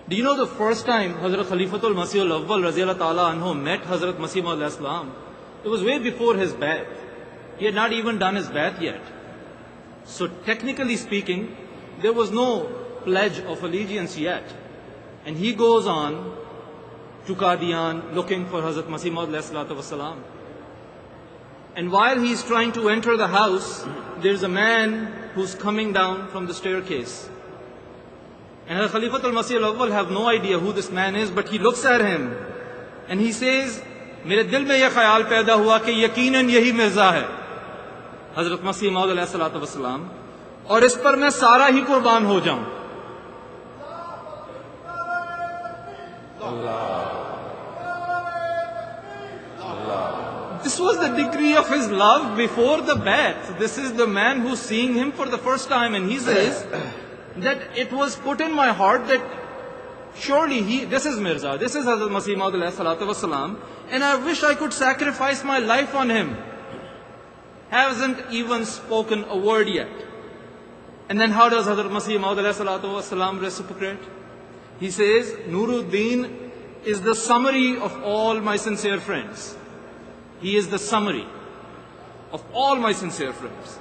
Do you know the first time Hazrat Khalifatul Masih al-Awwal Raziyallahu Ta'ala Anhu met Hazrat Masih Maud al-Islam? It was way before his Bai'at. He had not even done his Bai'at yet. So technically speaking, there was no pledge of allegiance yet. And he goes on to Qadian looking for Hazrat Masih Maud al-Islam. And while he's trying to enter the house, there's a man who's coming down from the staircase. And Khalifatul Masih al-Awwal have no idea who this man is, but he looks at him and he says, मेरे दिल में यह ख्याल पैदा हुआ कि यकीनन यही मिर्जा है, हजरत मसीह मौद अलैहिस्सलाम, और इस पर मैं सारा ही कुर्बान हो जाऊं. This was the degree of his love before the Bai'at. This is the man who's seeing him for the first time, and he says that it was put in my heart that surely this is Mirza, this is Hazrat Masih Maud ﷺ, and I wish I could sacrifice my life on him. Hasn't even spoken a word yet. And then how does Hazrat Masih Maud ﷺ reciprocate? He says, Nuruddin is the summary of all my sincere friends. He is the summary of all my sincere friends.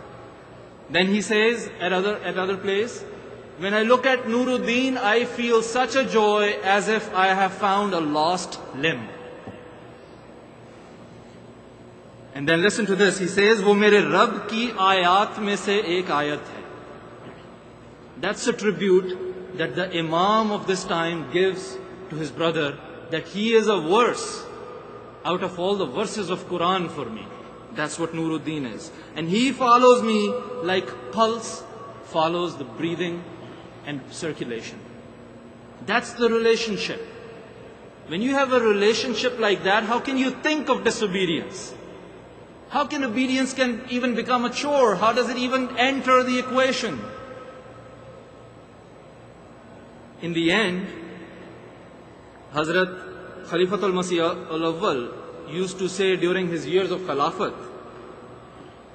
Then he says at other place, when I look at Nuruddin, I feel such a joy as if I have found a lost limb. And then listen to this. He says, "Wo mere Rabb ki ayat mein se ek ayat hai." That's a tribute that the Imam of this time gives to his brother, that he is a verse out of all the verses of Quran for me. That's what Nuruddin is. And he follows me like pulse follows the breathing and circulation. That's the relationship. When you have a relationship like that, how can you think of disobedience? How can obedience can even become a chore? How does it even enter the equation? In the end, Hazrat Khalifatul Masih al-Awwal used to say during his years of Khilafat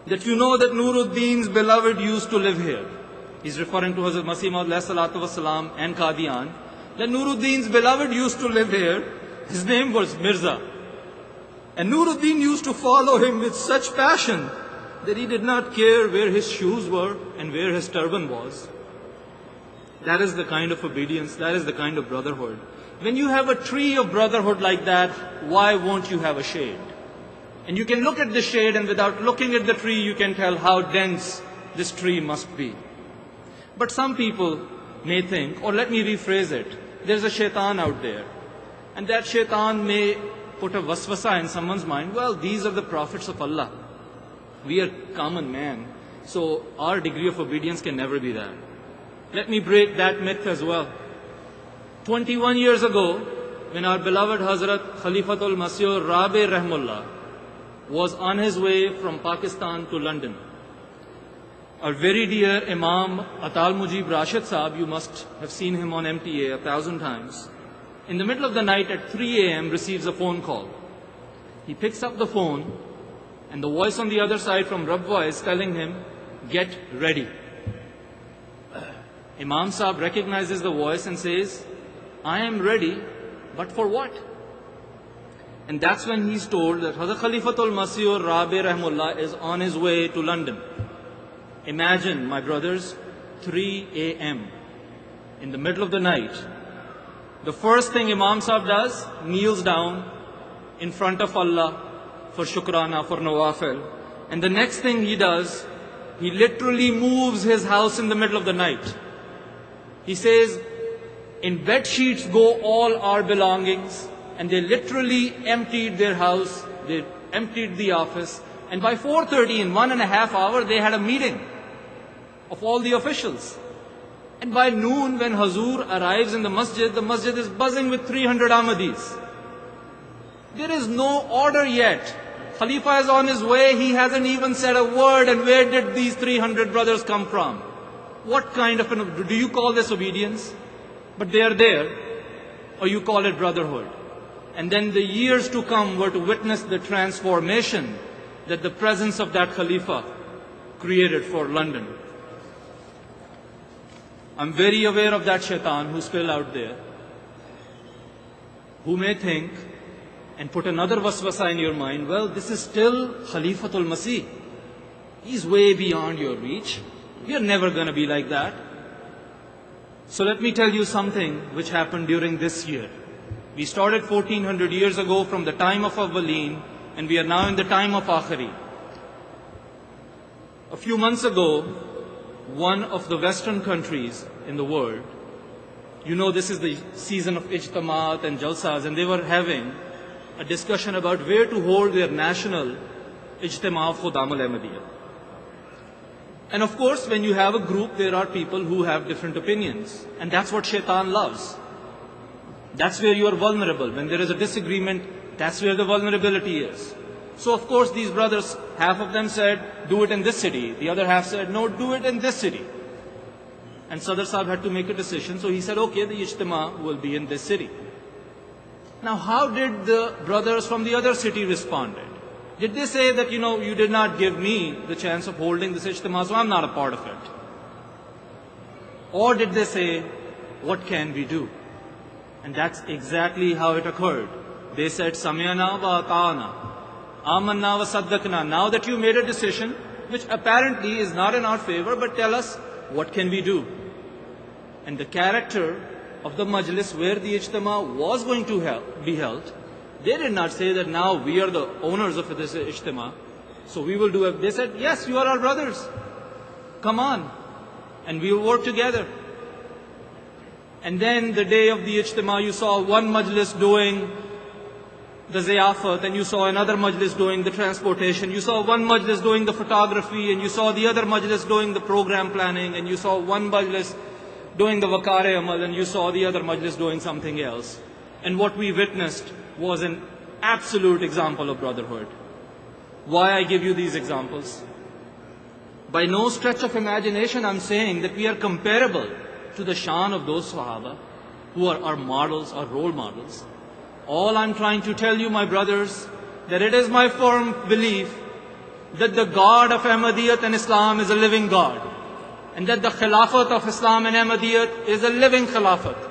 that you know that Nuruddin's beloved used to live here. He's referring to Hazrat Masih Maud ﷺ and Qadian. That Nuruddin's beloved used to live here. His name was Mirza. And Nuruddin used to follow him with such passion that he did not care where his shoes were and where his turban was. That is the kind of obedience, that is the kind of brotherhood. When you have a tree of brotherhood like that, why won't you have a shade? And you can look at the shade, and without looking at the tree, you can tell how dense this tree must be. But some people may think, or let me rephrase it, there's a shaitan out there. And that shaitan may put a waswasa in someone's mind, well, these are the prophets of Allah. We are common man, so our degree of obedience can never be that. Let me break that myth as well. 21 years ago, when our beloved Hazrat Khalifatul Masih Rabi Rahmullah was on his way from Pakistan to London, our very dear Imam Atal Mujib Rashid Saab, you must have seen him on MTA 1,000 times, in the middle of the night at 3 a.m. receives a phone call. He picks up the phone, and the voice on the other side from Rabwa is telling him, "Get ready." Imam Saab recognizes the voice and says, "I am ready, but for what?" And that's when he's told that Hazrat Khalifatul Masih Rabi Rahmullah is on his way to London. Imagine, my brothers, 3 a.m. in the middle of the night. The first thing Imam Saab does, kneels down in front of Allah for shukrana, for nawafil. And the next thing he does, he literally moves his house in the middle of the night. He says, in bed sheets go all our belongings, and they literally emptied their house, they emptied the office, and by 4:30, in 1.5 hours, they had a meeting of all the officials. And by noon, when Hazur arrives in the masjid is buzzing with 300 Ahmadis. There is no order yet. Khalifa is on his way, he hasn't even said a word, and where did these 300 brothers come from? What kind of do you call this obedience? But they are there, or you call it brotherhood. And then the years to come were to witness the transformation that the presence of that Khalifa created for London. I'm very aware of that shaitan who's still out there. who may think and put another waswasa in your mind, well, this is still Khalifatul Masih. He's way beyond your reach. You're never going to be like that. So let me tell you something which happened during this year. We started 1400 years ago from the time of Awwaleen, and we are now in the time of Akhiri. A few months ago, one of the Western countries in the world, you know this is the season of Ijtamaat and Jalsas, and they were having a discussion about where to hold their national Ijtima of Khudam al-Ahmadiyya. And of course, when you have a group, there are people who have different opinions. And that's what Shaitan loves. That's where you are vulnerable. When there is a disagreement, that's where the vulnerability is. So of course, these brothers, half of them said, do it in this city. The other half said, no, do it in this city. And Sadr Sahib had to make a decision. So he said, okay, the Ijtima will be in this city. Now, how did the brothers from the other city respond? Did they say that, you did not give me the chance of holding this Ijtima, so I'm not a part of it? Or did they say, what can we do? And that's exactly how it occurred. They said, Samyana wa ata'ana, amanna wa saddaqna. Now that you made a decision, which apparently is not in our favor, but tell us, what can we do? And the character of the majlis where the Ijtima was going to be held, they did not say that now we are the owners of this Ijtima, so we will do it. They said, yes, you are our brothers. Come on, and we will work together. And then the day of the Ijtima, you saw one majlis doing the ziyafat, and you saw another majlis doing the transportation. You saw one majlis doing the photography, and you saw the other majlis doing the program planning, and you saw one majlis doing the wakare amal, and you saw the other majlis doing something else. And what we witnessed was an absolute example of brotherhood. Why I give you these examples? By no stretch of imagination I'm saying that we are comparable to the shan of those Sahaba who are our models, our role models. All I'm trying to tell you, my brothers, that it is my firm belief that the God of Ahmadiyyat and Islam is a living God, and that the Khilafat of Islam and Ahmadiyyat is a living Khilafat.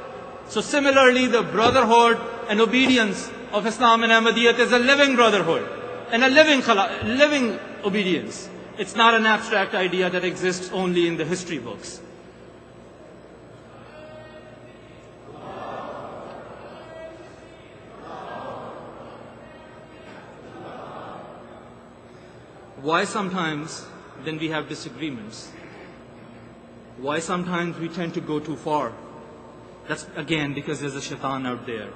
So similarly, the brotherhood and obedience of Islam and Ahmadiyyat is a living brotherhood and a living obedience. It's not an abstract idea that exists only in the history books. Why sometimes then we have disagreements? Why sometimes we tend to go too far? That's again because there's a shaitan out there.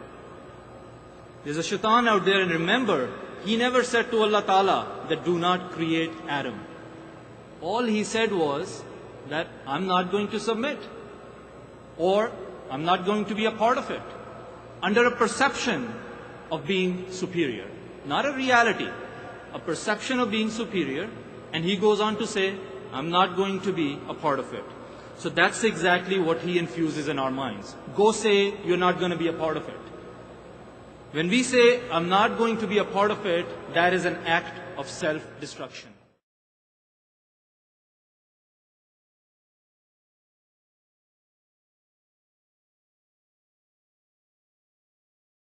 There's a shaitan out there, and remember, he never said to Allah Ta'ala that do not create Adam. All he said was that I'm not going to submit, or I'm not going to be a part of it, under a perception of being superior. Not a reality, a perception of being superior, and he goes on to say, I'm not going to be a part of it. So that's exactly what he infuses in our minds. Go say you're not going to be a part of it. When we say I'm not going to be a part of it, that is an act of self-destruction.